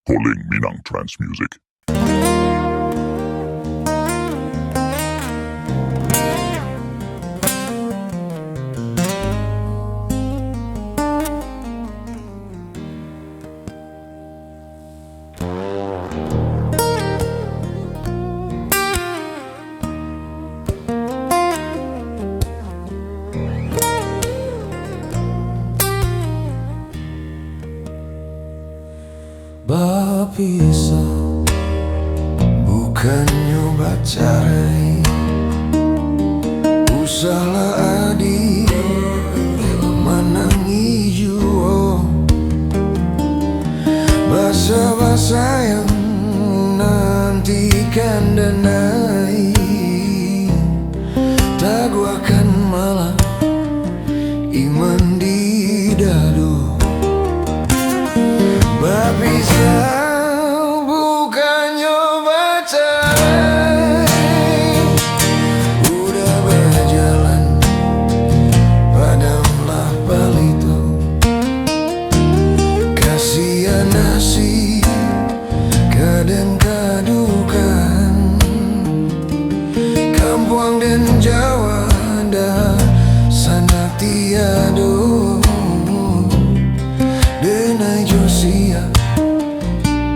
Calling Minang Trance Music. Berpisah bukan nyoba cari, usahlah adik menangi jua bahasa-bahasa yang nantikan dan naik taguakan malah iman di dadu. Berpisah bukan nyoba cari, udah berjalan padamlah balito. Kasihan nasib kadang kadukan, Kampung dan Jawa dah sandak tiado. Denai Josia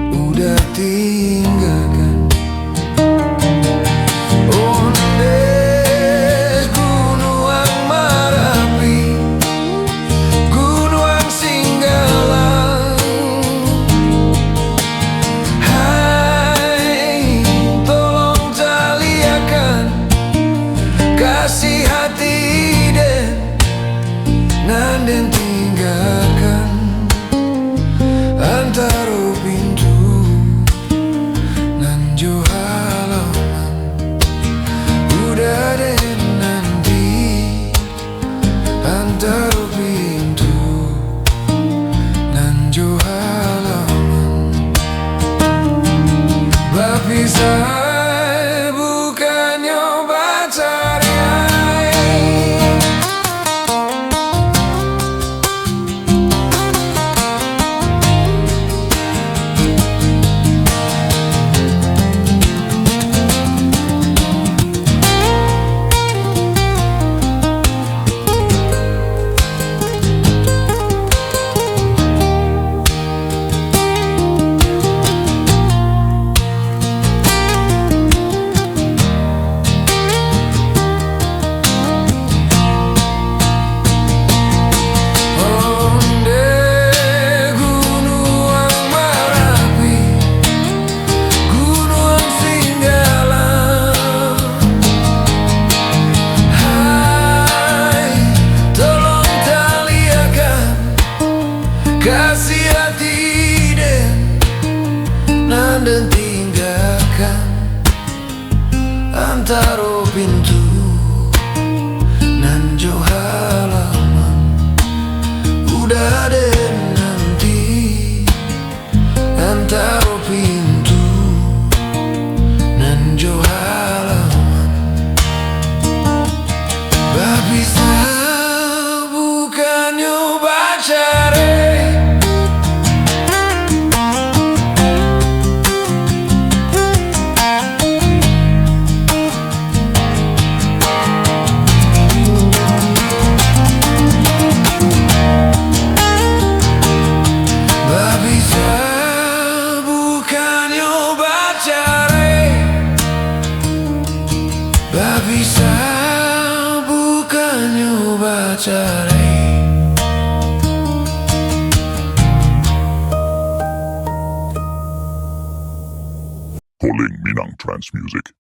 udah tinggalkan. Ondes Gunung Merapi, Gunung Singgalang. Hai, tolong taliakan kasih hati den nanden tinggalkan antara pintu nan jo halaman. Udah deh nanti antara pintu nan jo halaman. Berpisah bukan nyoba cari. Kasih hati den nanden tinggalkan antara pintu nan jo halaman. Udah deh nanti antara pintu nan jo halaman. Berpisah bukan nyoba cari. Berpisah bukan nyoba cari. Calling Minang Trance Music.